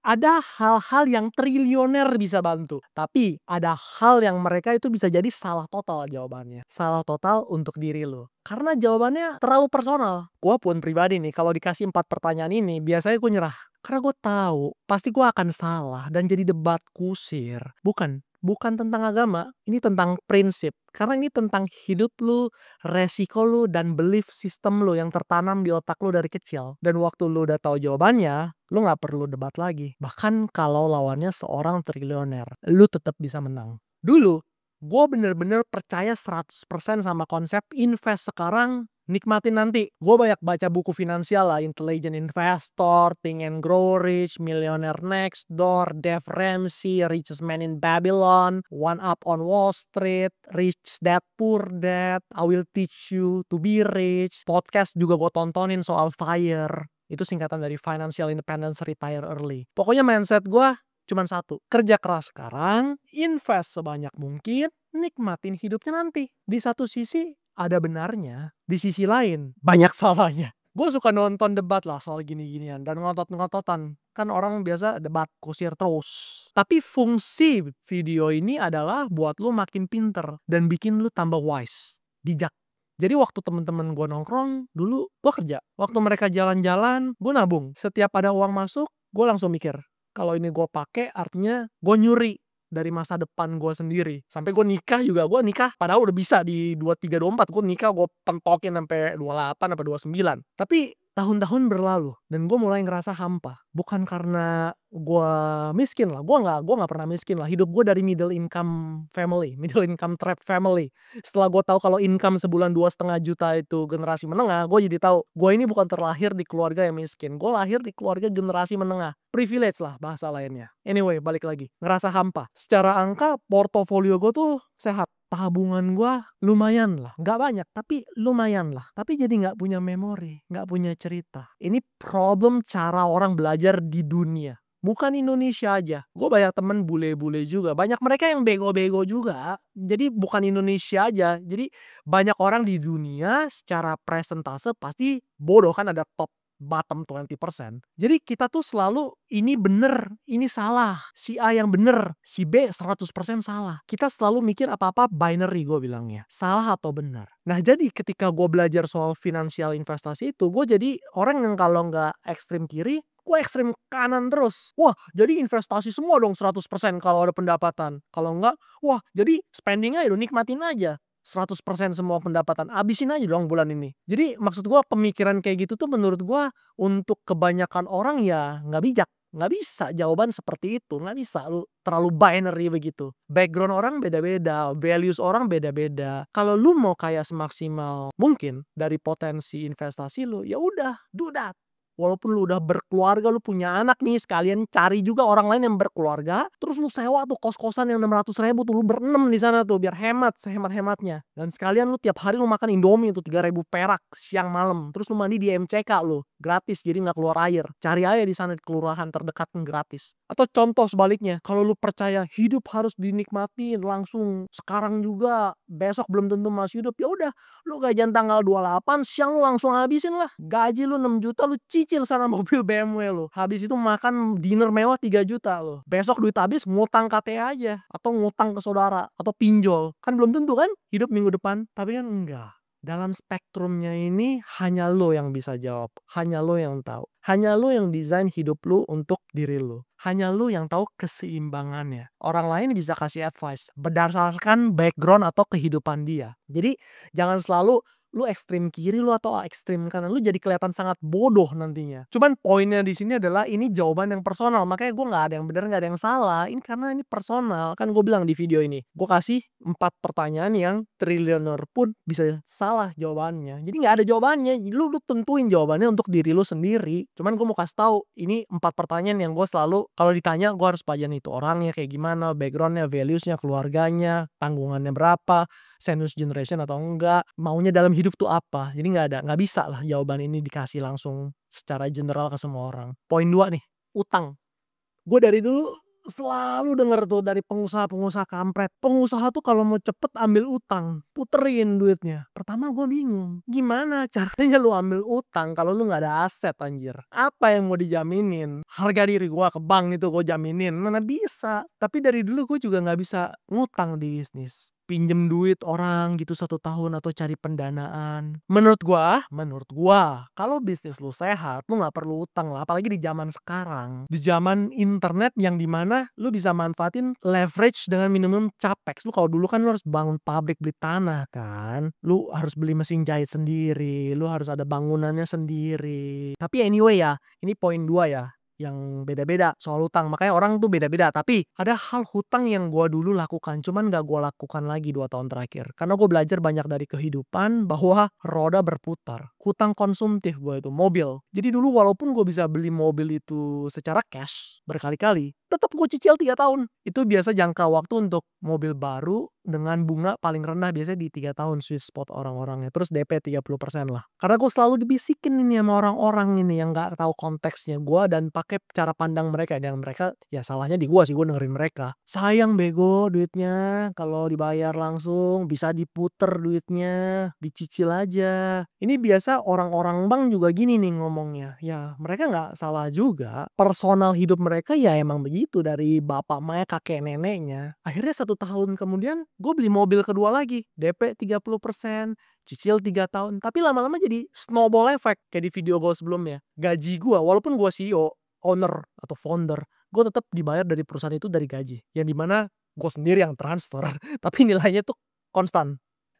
Ada hal-hal yang triliuner bisa bantu, tapi ada hal yang mereka itu bisa jadi salah total jawabannya. Salah total untuk diri lu. Karena jawabannya terlalu personal. Gua pun pribadi nih, kalau dikasih 4 pertanyaan ini, biasanya gue nyerah. Karena gue tahu, pasti gue akan salah dan jadi debat kusir. Bukan tentang agama, ini tentang prinsip. Karena ini tentang hidup lu, resiko lu, dan belief system lu yang tertanam di otak lu dari kecil. Dan waktu lu udah tahu jawabannya, lu gak perlu debat lagi. Bahkan kalau lawannya seorang triliuner, lu tetap bisa menang. Dulu, gue bener-bener percaya 100% sama konsep invest sekarang, nikmatin nanti. Gue banyak baca buku finansial lah, Intelligent Investor, Think and Grow Rich, Millionaire Next Door, Dave Ramsey, Richest Man in Babylon, One Up on Wall Street, Rich Dad Poor Dad, I Will Teach You to Be Rich. Podcast juga gue tontonin soal FIRE. Itu singkatan dari Financial Independence Retire Early. Pokoknya mindset gue cuman satu. Kerja keras sekarang, invest sebanyak mungkin, nikmatin hidupnya nanti. Di satu sisi ada benarnya, di sisi lain banyak salahnya. Gue suka nonton debat lah soal gini-ginian dan ngotot-ngototan. Kan orang biasa debat kusir terus. Tapi fungsi video ini adalah buat lu makin pinter dan bikin lu tambah wise, bijak. Jadi waktu temen-temen gue nongkrong, dulu gue kerja. Waktu mereka jalan-jalan, gue nabung. Setiap ada uang masuk, gue langsung mikir, kalau ini gue pakai artinya gue nyuri dari masa depan gue sendiri. Sampai gue nikah juga, gue nikah padahal udah bisa di 23, 24. Gue nikah, gue pentokin sampai 28 sampai 29. Tapi tahun-tahun berlalu dan gue mulai ngerasa hampa. Bukan karena gue miskin lah, gue nggak pernah miskin lah. Hidup gue dari middle income trap family. Setelah gue tahu kalau income sebulan 2,5 juta itu generasi menengah, gue jadi tahu gue ini bukan terlahir di keluarga yang miskin. Gue lahir di keluarga generasi menengah, privilege lah bahasa lainnya. Anyway, balik lagi, ngerasa hampa. Secara angka portofolio gue tuh sehat. Tabungan gue lumayan lah, nggak banyak tapi lumayan lah. Tapi jadi nggak punya memori, nggak punya cerita. Ini problem cara orang belajar di dunia. Bukan Indonesia aja. Gue banyak temen bule-bule juga. Banyak mereka yang bego-bego juga. Jadi bukan Indonesia aja. Jadi banyak orang di dunia secara presentase pasti bodoh, kan ada top bottom 20%. Jadi kita tuh selalu ini bener, ini salah. Si A yang bener, si B 100% salah. Kita selalu mikir apa-apa binary, gue bilangnya. Salah atau benar. Nah jadi ketika gue belajar soal finansial investasi itu, gue jadi orang yang kalau nggak ekstrim kiri, gue ekstrim kanan terus. Wah, jadi investasi semua dong 100% kalau ada pendapatan. Kalau enggak, wah jadi spending aja, nikmatin aja. 100% semua pendapatan, abisin aja dong bulan ini. Jadi maksud gue pemikiran kayak gitu tuh menurut gue untuk kebanyakan orang ya nggak bijak. Nggak bisa jawaban seperti itu. Nggak bisa lu terlalu binary begitu. Background orang beda-beda, values orang beda-beda. Kalau lu mau kaya semaksimal mungkin dari potensi investasi lu, ya udah, do that. Walaupun lu udah berkeluarga, lu punya anak nih, sekalian cari juga orang lain yang berkeluarga, terus lu sewa tuh kos-kosan yang 600.000 tuh, lu berenam di sana tuh biar hemat, sehemat-hematnya. Dan sekalian lu tiap hari lu makan Indomie tuh 3.000 perak siang malam, terus lu mandi di MCK lu, gratis jadi nggak keluar air. Cari aja di sana di kelurahan terdekat gratis. Atau contoh sebaliknya, kalau lu percaya hidup harus dinikmatin langsung sekarang juga, besok belum tentu masih hidup, ya udah, lu gajian tanggal 28 siang lu langsung habisin lah. Gaji lu 6 juta lu cicil sana mobil BMW lu. Habis itu makan dinner mewah 3 juta lu. Besok duit habis ngutang KTA aja. Atau ngutang ke saudara. Atau pinjol. Kan belum tentu kan hidup minggu depan. Tapi kan enggak. Dalam spektrumnya ini hanya lo yang bisa jawab. Hanya lo yang tahu. Hanya lo yang desain hidup lo untuk diri lo. Hanya lo yang tahu keseimbangannya. Orang lain bisa kasih advice berdasarkan background atau kehidupan dia. Jadi jangan selalu lu ekstrim kiri lu atau ekstrim kanan, lu jadi kelihatan sangat bodoh nantinya. Cuman poinnya di sini adalah ini jawaban yang personal, makanya gue nggak ada yang benar nggak ada yang salah. Ini karena ini personal, kan gue bilang di video ini, gue kasih 4 pertanyaan yang triliuner pun bisa salah jawabannya. Jadi nggak ada jawabannya, lu tentuin jawabannya untuk diri lu sendiri. Cuman gue mau kasih tahu ini 4 pertanyaan yang gue selalu kalau ditanya gue harus pelajarin itu orangnya kayak gimana, backgroundnya, valuesnya, keluarganya, tanggungannya berapa, senior generation atau enggak, maunya dalam hidup tuh apa. Jadi nggak bisa lah jawaban ini dikasih langsung secara general ke semua orang. Poin 2 nih, utang. Gue dari dulu selalu denger tuh dari pengusaha-pengusaha kampret. Pengusaha tuh kalau mau cepet ambil utang, puterin duitnya. Pertama gue bingung, gimana caranya lu ambil utang kalau lu nggak ada aset anjir? Apa yang mau dijaminin? Harga diri gue ke bank itu gue jaminin, mana bisa. Tapi dari dulu gue juga nggak bisa ngutang di bisnis. Pinjem duit orang gitu 1 tahun atau cari pendanaan. Menurut gua, kalau bisnis lu sehat, lu nggak perlu utang lah. Apalagi di zaman sekarang, di zaman internet yang dimana lu bisa manfaatin leverage dengan minimum capex. Lu kalau dulu kan lu harus bangun pabrik, beli tanah kan, lu harus beli mesin jahit sendiri, lu harus ada bangunannya sendiri. Tapi anyway ya, ini poin 2 ya, yang beda-beda soal hutang. Makanya orang tuh beda-beda. Tapi ada hal hutang yang gua dulu lakukan, cuman gak gua lakukan lagi 2 tahun terakhir. Karena gue belajar banyak dari kehidupan bahwa roda berputar. Hutang konsumtif gue itu, mobil. Jadi dulu walaupun gue bisa beli mobil itu secara cash berkali-kali, tetap gue cicil 3 tahun. Itu biasa jangka waktu untuk mobil baru dengan bunga paling rendah biasanya di 3 tahun sweet spot orang-orangnya. Terus DP 30% lah. Karena gue selalu dibisikin ini sama orang-orang ini yang gak tahu konteksnya gue dan pakai cara pandang mereka. Dan mereka ya salahnya di gue sih, gue dengerin mereka. Sayang bego duitnya, kalau dibayar langsung bisa diputer duitnya, dicicil aja. Ini biasa orang-orang bank juga gini nih ngomongnya. Ya mereka gak salah juga. Personal hidup mereka ya emang begitu dari bapak emaknya, kakek neneknya. Akhirnya 1 tahun kemudian gue beli mobil kedua lagi, DP 30%, cicil 3 tahun. Tapi lama-lama jadi snowball effect kayak di video gue sebelumnya. Gaji gue, walaupun gue CEO, owner atau founder, gue tetap dibayar dari perusahaan itu dari gaji. Yang dimana gue sendiri yang transfer, tapi nilainya tuh konstan.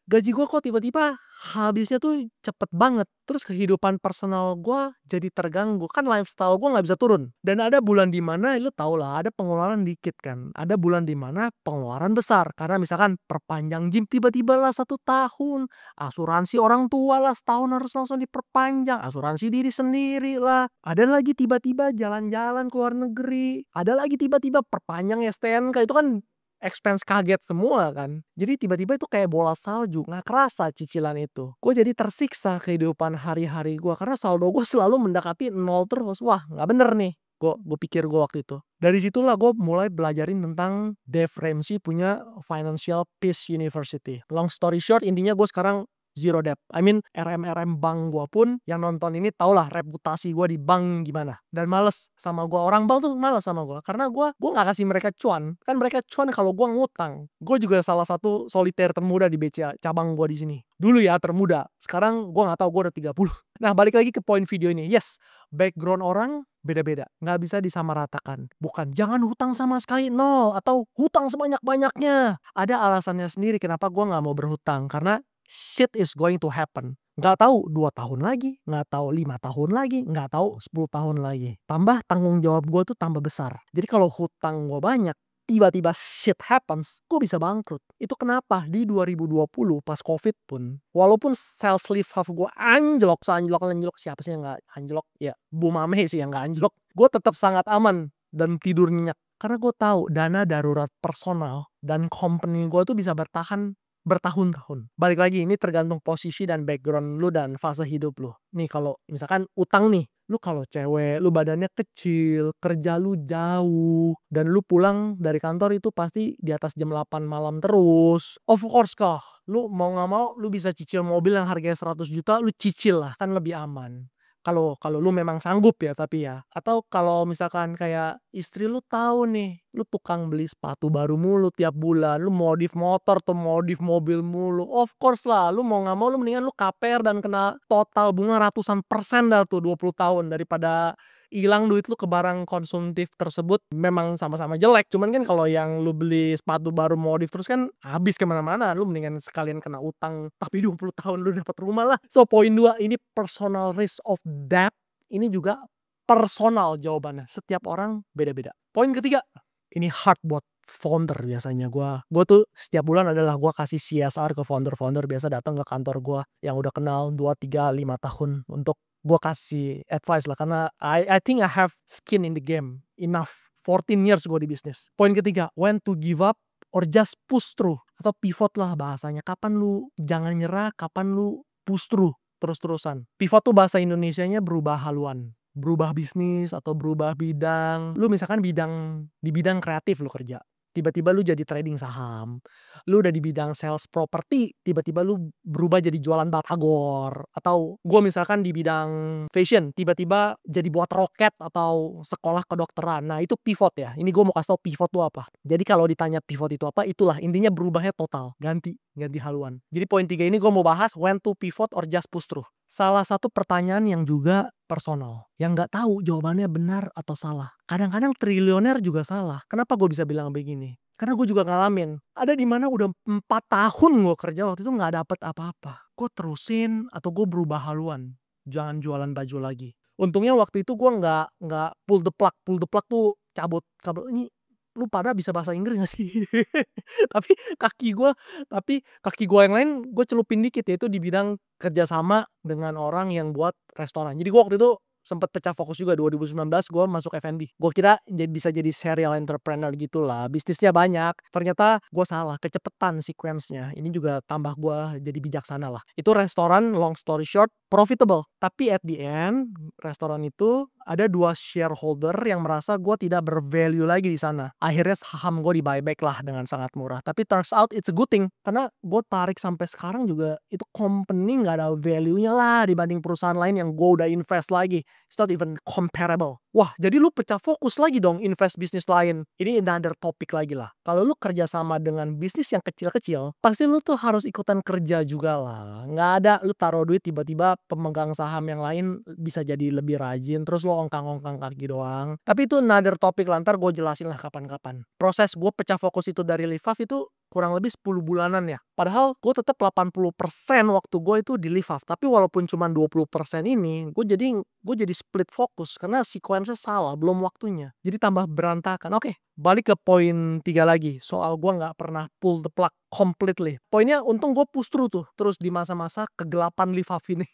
Gaji gue kok tiba-tiba habisnya tuh cepet banget. Terus kehidupan personal gue jadi terganggu. Kan lifestyle gue gak bisa turun. Dan ada bulan dimana lu tau lah, ada pengeluaran dikit kan. Ada bulan dimana pengeluaran besar. Karena misalkan perpanjang gym tiba-tiba lah 1 tahun. Asuransi orang tua lah setahun harus langsung diperpanjang. Asuransi diri sendiri lah. Ada lagi tiba-tiba jalan-jalan ke luar negeri. Ada lagi tiba-tiba perpanjang STNK. Itu kan expense kaget semua kan. Jadi tiba-tiba itu kayak bola salju, nggak kerasa cicilan itu. Gue jadi tersiksa kehidupan hari-hari gue karena saldo gue selalu mendekati 0 terus. Wah nggak bener nih. Gue pikir gue waktu itu. Dari situlah gue mulai belajarin tentang Dave Ramsey punya Financial Peace University. Long story short, intinya gue sekarang zero debt. I mean RM-RM bank gue pun yang nonton ini tau lah reputasi gue di bank gimana. Dan males sama gue. Orang bank tuh males sama gue. Karena gue gak kasih mereka cuan. Kan mereka cuan kalau gue ngutang. Gue juga salah satu soliter termuda di BCA cabang gue di sini. Dulu ya termuda. Sekarang gue gak tahu, gue udah 30. Nah balik lagi ke poin video ini. Yes, background orang beda-beda. Gak bisa disamaratakan. Bukan jangan hutang sama sekali, nol. Atau hutang sebanyak-banyaknya. Ada alasannya sendiri kenapa gue gak mau berhutang. Karena shit is going to happen. Nggak tahu 2 tahun lagi, nggak tahu 5 tahun lagi, nggak tahu 10 tahun lagi. Tambah tanggung jawab gue tuh tambah besar. Jadi kalau hutang gue banyak, tiba-tiba shit happens, gue bisa bangkrut. Itu kenapa di 2020 pas COVID pun, walaupun sales lift half gue anjlok siapa sih yang nggak anjlok? Ya Bu Mame sih yang nggak anjlok. Gue tetap sangat aman dan tidur nyenyak. Karena gue tahu dana darurat personal dan company gue tuh bisa bertahan bertahun-tahun. Balik lagi, ini tergantung posisi dan background lu dan fase hidup lu. Nih kalau misalkan utang nih, lu kalau cewek, lu badannya kecil, kerja lu jauh, dan lu pulang dari kantor itu pasti di atas jam 8 malam terus. Of course kah, lu mau gak mau lu bisa cicil mobil yang harganya 100 juta, lu cicil lah, kan lebih aman. Kalau lu memang sanggup ya tapi ya. Atau kalau misalkan kayak istri lu tahu nih, lu tukang beli sepatu baru mulu tiap bulan, lu modif motor atau modif mobil mulu. Of course lah, lu mau nggak mau lu mendingan lu KPR dan kena total bunga ratusan persen dah tuh 20 tahun daripada hilang duit lu ke barang konsumtif tersebut. Memang sama-sama jelek, cuman kan kalau yang lu beli sepatu baru modif terus kan habis kemana-mana. Lu mendingan sekalian kena utang tapi 20 tahun lu dapat rumah lah. So poin 2 ini personal risk of debt, ini juga personal jawabannya. Setiap orang beda-beda. Poin ketiga, ini hard buat founder biasanya. Gue tuh setiap bulan adalah gue kasih CSR ke founder-founder, biasa datang ke kantor gue yang udah kenal 2, 3, 5 tahun untuk gue kasih advice lah. Karena I think I have skin in the game enough. 14 years gue di bisnis. Poin ketiga, when to give up or just push through. Atau pivot lah bahasanya. Kapan lu jangan nyerah, kapan lu push through terus-terusan. Pivot tuh bahasa Indonesianya berubah haluan. berubah bisnis atau berubah bidang. Lu misalkan di bidang kreatif lu kerja, tiba-tiba lu jadi trading saham. Lu udah di bidang sales properti, tiba-tiba lu berubah jadi jualan batagor. Atau gue misalkan di bidang fashion, tiba-tiba jadi buat roket atau sekolah kedokteran. Nah, itu pivot ya. Ini gue mau kasih tau pivot itu apa. Jadi kalau ditanya pivot itu apa, itulah intinya berubahnya total, ganti haluan. Jadi poin 3 ini gue mau bahas when to pivot or just push through. Salah satu pertanyaan yang juga personal, yang nggak tahu jawabannya benar atau salah. Kadang-kadang triliuner juga salah. Kenapa gue bisa bilang begini? Karena gue juga ngalamin. Ada di mana udah 4 tahun gue kerja, waktu itu nggak dapet apa-apa. Gue terusin atau gue berubah haluan. Jangan jualan baju lagi. Untungnya waktu itu gue nggak pull the plug. Pull the plug tuh cabut. Ini lu pada bisa bahasa Inggris gak sih? tapi kaki gue yang lain gue celupin dikit, yaitu di bidang kerjasama dengan orang yang buat restoran. Jadi gue waktu itu sempet pecah fokus juga. 2019 gue masuk F&B. Gue kira bisa jadi serial entrepreneur gitu lah, bisnisnya banyak. Ternyata gue salah, kecepetan sequence-nya. Ini juga tambah gue jadi bijaksana lah. Itu restoran, long story short, profitable. Tapi at the end, restoran itu ada 2 shareholder yang merasa gue tidak bervalue lagi di sana. Akhirnya saham gue di buyback lah dengan sangat murah. Tapi turns out it's a good thing, karena gue tarik sampai sekarang juga itu company nggak ada value-nya lah dibanding perusahaan lain yang gue udah invest lagi. It's not even comparable. Wah, jadi lu pecah fokus lagi dong invest bisnis lain. Ini another topic lagi lah. Kalau lu kerja sama dengan bisnis yang kecil-kecil, pasti lu tuh harus ikutan kerja juga lah. Nggak ada lu taruh duit tiba-tiba pemegang saham yang lain bisa jadi lebih rajin, terus lu ongkang-ongkang kaki doang. Tapi itu another topic lah, ntar gue jelasin lah kapan-kapan. Proses gue pecah fokus itu dari Livaf itu kurang lebih 10 bulanan ya. Padahal gue tetap 80% waktu gue itu di Livaf. Tapi walaupun cuma 20% ini, gue jadi split fokus karena sequence salah, belum waktunya. Jadi tambah berantakan. Oke, balik ke poin 3 lagi. Soal gue nggak pernah pull the plug completely. Poinnya untung gue push through tuh. Terus di masa-masa kegelapan Livaf ini.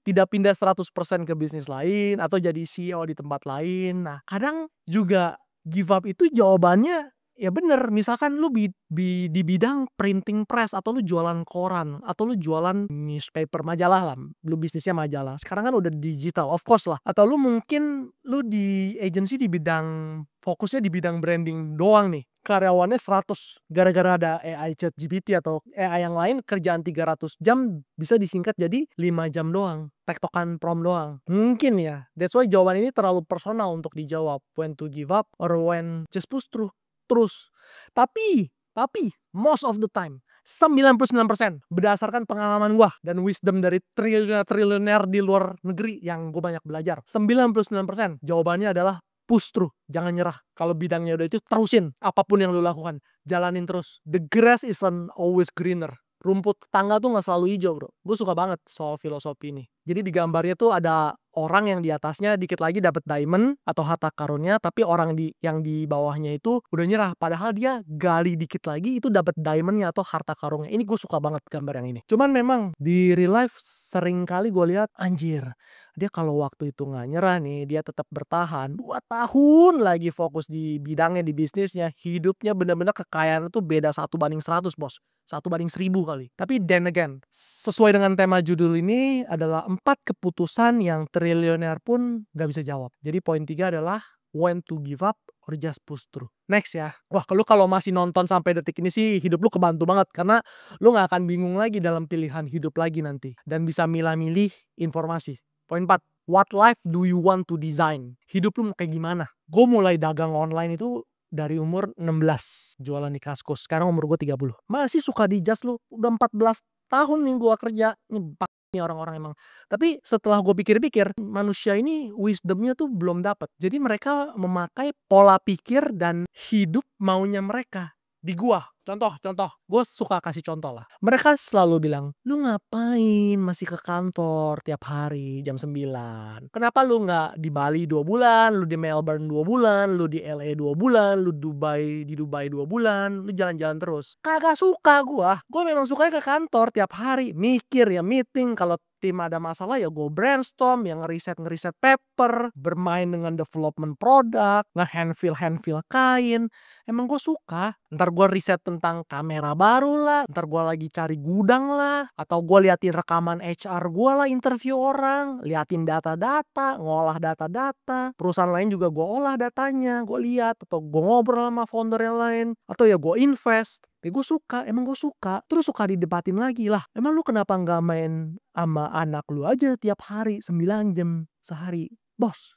Tidak pindah 100% ke bisnis lain atau jadi CEO di tempat lain. Nah, kadang juga give up itu jawabannya ya bener. Misalkan lu di bidang printing press atau lu jualan koran atau lu jualan newspaper, majalah lah, lu bisnisnya majalah. Sekarang kan udah digital, of course lah. Atau lu mungkin lu di agency di bidang fokusnya di bidang branding doang nih. Karyawannya 100 gara-gara ada AI ChatGPT atau AI yang lain, kerjaan 300 jam bisa disingkat jadi 5 jam doang. Tektokan prompt doang. Mungkin ya. That's why jawaban ini terlalu personal untuk dijawab. When to give up or when just push through. Terus. Tapi most of the time 99% berdasarkan pengalaman gua dan wisdom dari triliuner di luar negeri yang gue banyak belajar. 99% jawabannya adalah push through, jangan nyerah. Kalau bidangnya udah itu, terusin apapun yang lu lakukan, jalanin terus. The grass isn't always greener. Rumput tetangga tuh nggak selalu hijau, bro. Gue suka banget soal filosofi ini. Jadi di gambarnya tuh ada orang yang di atasnya dikit lagi dapat diamond atau harta karunnya, tapi orang yang di bawahnya itu udah nyerah. Padahal dia gali dikit lagi itu dapat diamondnya atau harta karungnya. Ini gue suka banget gambar yang ini. Cuman memang di real life sering kali gue lihat, anjir, dia kalau waktu itu nggak nyerah nih, dia tetap bertahan 2 tahun lagi fokus di bidangnya, di bisnisnya, hidupnya bener-bener kekayaan itu beda 1:100, bos. 1:1000 kali. Tapi then again, sesuai dengan tema judul ini adalah 4 keputusan yang triliuner pun gak bisa jawab. Jadi poin 3 adalah when to give up or just push through. Next ya. Wah, kalau masih nonton sampai detik ini sih hidup lu kebantu banget, karena lu gak akan bingung lagi dalam pilihan hidup lagi nanti. Dan bisa milah-milih informasi. Poin 4. What life do you want to design? Hidup lu mau kayak gimana? Gue mulai dagang online itu dari umur 16, jualan di Kaskus. Sekarang umur gue 30. Masih suka di-judge lu. Udah 14 tahun nih gue kerja. Ini orang-orang emang. Tapi setelah gue pikir-pikir, manusia ini wisdomnya tuh belum dapat. Jadi mereka memakai pola pikir dan hidup maunya mereka di gua. Contoh, gue suka kasih contoh lah. Mereka selalu bilang, lu ngapain masih ke kantor tiap hari jam 9? Kenapa lu nggak di Bali 2 bulan, lu di Melbourne 2 bulan, lu di LA 2 bulan, lu di Dubai 2 bulan, lu jalan-jalan terus? Kagak suka gua. Gue memang suka ke kantor tiap hari, mikir ya, meeting. Kalau tim ada masalah ya gue brainstorm, yang ngeriset paper, bermain dengan development produk, nge-handfeel kain. Emang gue suka. Ntar gue riset tentang kamera baru lah, ntar gue lagi cari gudang lah, atau gue liatin rekaman HR gue lah, interview orang, liatin data-data, ngolah data-data. Perusahaan lain juga gue olah datanya, gue lihat, atau gue ngobrol sama founder yang lain, atau ya gue invest. Gue suka, emang gue suka. Terus suka didebatin lagi lah. Emang lu kenapa nggak main sama anak lu aja tiap hari 9 jam sehari? Bos,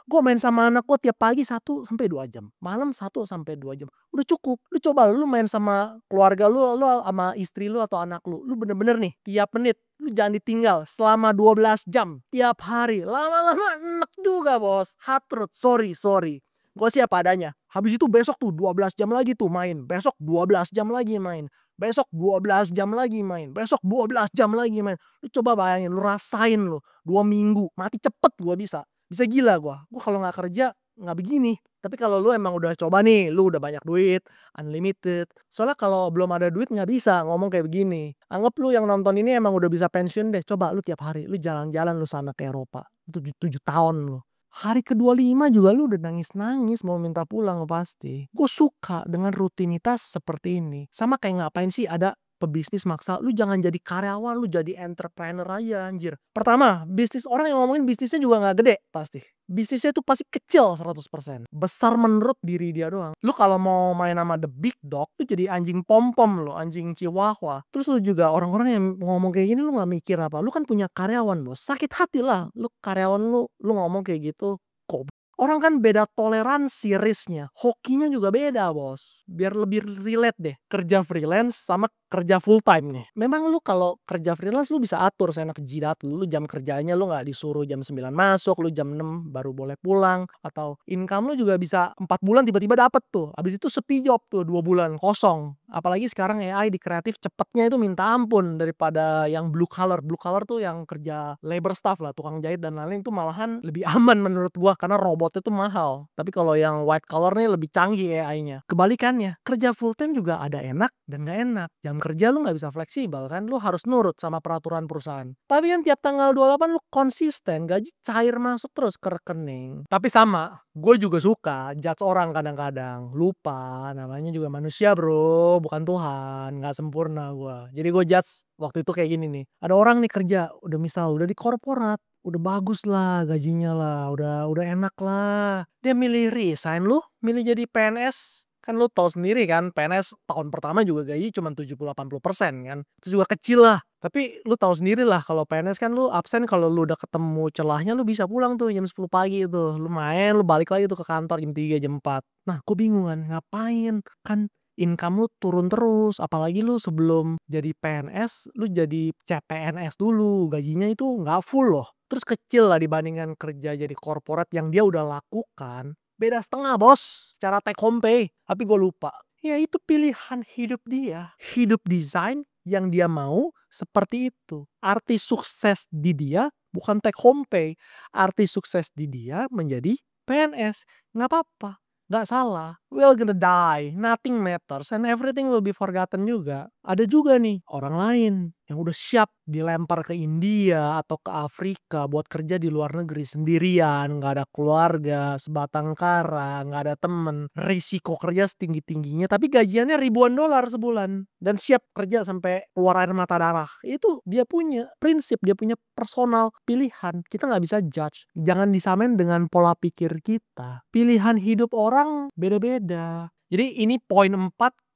gue main sama anak gue tiap pagi 1 sampai 2 jam. Malam 1 sampai 2 jam. Udah cukup. Lu coba lu main sama keluarga lu sama istri lu atau anak lu. Lu bener-bener nih, tiap menit. Lu jangan ditinggal selama 12 jam. Tiap hari. Lama-lama enak juga bos. Hard truth. Sorry. Gue siap adanya. Habis itu besok tuh 12 jam lagi tuh main. Besok 12 jam lagi main. Besok 12 jam lagi main. Besok 12 jam lagi main. Lu coba bayangin, lu rasain lu. 2 minggu. Mati cepet gue bisa. Bisa gila gue. Gue kalau gak kerja gak begini. Tapi kalau lu emang udah coba nih, lu udah banyak duit, unlimited. Soalnya kalau belum ada duit gak bisa ngomong kayak begini. Anggap lu yang nonton ini emang udah bisa pensiun deh. Coba lu tiap hari, lu jalan-jalan lu sana ke Eropa. 7 tahun lu. Hari ke-25 juga lu udah nangis-nangis mau minta pulang pasti. Gue suka dengan rutinitas seperti ini. Sama kayak ngapain sih ada pebisnis maksa. Lu jangan jadi karyawan, lu jadi entrepreneur aja anjir. Pertama, bisnis orang yang ngomongin bisnisnya juga gak gede pasti. Bisnisnya tuh pasti kecil 100%. Besar menurut diri dia doang. Lu kalau mau main sama the big dog, lu jadi anjing pom-pom lu, anjing chihuahua. Terus lu juga orang-orang yang ngomong kayak gini lu gak mikir apa. Lu kan punya karyawan bos. Sakit hati lah. Lu karyawan lu ngomong kayak gitu. Kok orang kan beda toleransi risknya. Hokinya juga beda bos. Biar lebih relate deh. Kerja freelance sama kerja full time nih. Memang lu kalau kerja freelance lu bisa atur seenak jidat lu. Lu jam kerjanya lu gak disuruh jam 9 masuk. Lu jam 6 baru boleh pulang. Atau income lu juga bisa 4 bulan tiba-tiba dapet tuh. Habis itu sepi job tuh 2 bulan kosong. Apalagi sekarang AI di kreatif cepetnya itu minta ampun daripada yang blue collar. Blue collar tuh yang kerja labor staff lah. Tukang jahit dan lain-lain itu malahan lebih aman menurut gua. Karena robotnya tuh mahal. Tapi kalau yang white collar nih lebih canggih AI-nya. Kebalikannya, kerja full time juga ada enak dan gak enak. Jam kerja lu gak bisa fleksibel kan. Lu harus nurut sama peraturan perusahaan. Tapi kan tiap tanggal 28 lu konsisten. Gaji cair masuk terus ke rekening. Tapi sama, gue juga suka judge orang kadang-kadang. Lupa, namanya juga manusia bro. Bukan Tuhan, gak sempurna gue. Jadi gue judge waktu itu kayak gini nih. Ada orang nih kerja, udah di korporat. Udah bagus lah gajinya lah. Udah enak lah. Dia milih resign lu, milih jadi PNS. Kan lu tahu sendiri kan, PNS tahun pertama juga gaji cuma 70-80% kan. Itu juga kecil lah. Tapi lu tahu sendiri lah kalau PNS kan lu absen kalau lu udah ketemu celahnya lu bisa pulang tuh jam 10 pagi itu. Lu main, lu balik lagi tuh ke kantor jam 3 jam 4. Nah, gue bingung kan, ngapain? Kan income lu turun terus. Apalagi lu sebelum jadi PNS, lu jadi CPNS dulu. Gajinya itu nggak full loh. Terus kecil lah dibandingkan kerja jadi korporat yang dia udah lakukan. Beda setengah bos, secara take home pay. Tapi gue lupa. Ya itu pilihan hidup dia. Hidup desain yang dia mau seperti itu. Arti sukses di dia bukan take home pay. Arti sukses di dia menjadi PNS. Nggak apa-apa. Nggak salah. We're gonna die. Nothing matters. And everything will be forgotten juga. Ada juga nih orang lain yang udah siap dilempar ke India atau ke Afrika buat kerja di luar negeri sendirian, nggak ada keluarga, sebatang kara, nggak ada temen, risiko kerja setinggi-tingginya, tapi gajiannya ribuan dolar sebulan dan siap kerja sampai keluar air mata darah. Itu dia punya prinsip, dia punya personal pilihan. Kita nggak bisa judge. Jangan disamain dengan pola pikir kita. Pilihan hidup orang beda-beda. Jadi ini poin 4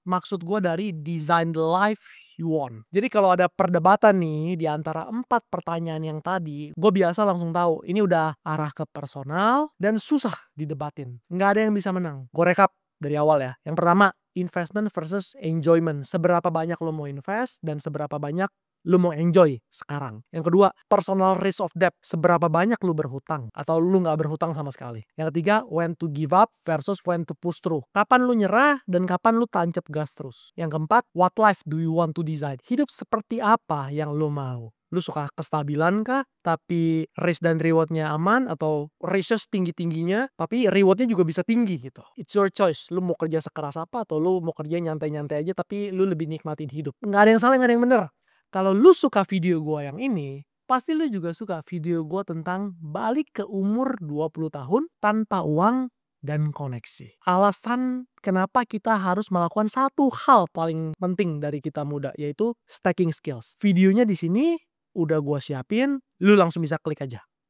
maksud gue dari design the life you want. Jadi kalau ada perdebatan nih di antara 4 pertanyaan yang tadi, gue biasa langsung tahu ini udah arah ke personal dan susah didebatin. Nggak ada yang bisa menang. Gue rekap dari awal ya. Yang pertama, investment versus enjoyment. Seberapa banyak lo mau invest dan seberapa banyak lu mau enjoy sekarang. Yang kedua, personal risk of debt. Seberapa banyak lu berhutang atau lu gak berhutang sama sekali. Yang ketiga, when to give up versus when to push through. Kapan lu nyerah dan kapan lu tancap gas terus. Yang keempat, what life do you want to design? Hidup seperti apa yang lu mau? Lu suka kestabilan kah? Tapi risk dan rewardnya aman, atau risknya tinggi-tingginya tapi rewardnya juga bisa tinggi gitu. It's your choice. Lu mau kerja sekeras apa atau lu mau kerja nyantai-nyantai aja tapi lu lebih nikmatin hidup. Gak ada yang salah, gak ada yang bener. Kalau lu suka video gue yang ini, Pasti lu juga suka video gue tentang balik ke umur 20 tahun tanpa uang dan koneksi. Alasan kenapa kita harus melakukan satu hal paling penting dari kita muda, yaitu stacking skills. Videonya di sini udah gue siapin, lu langsung bisa klik aja.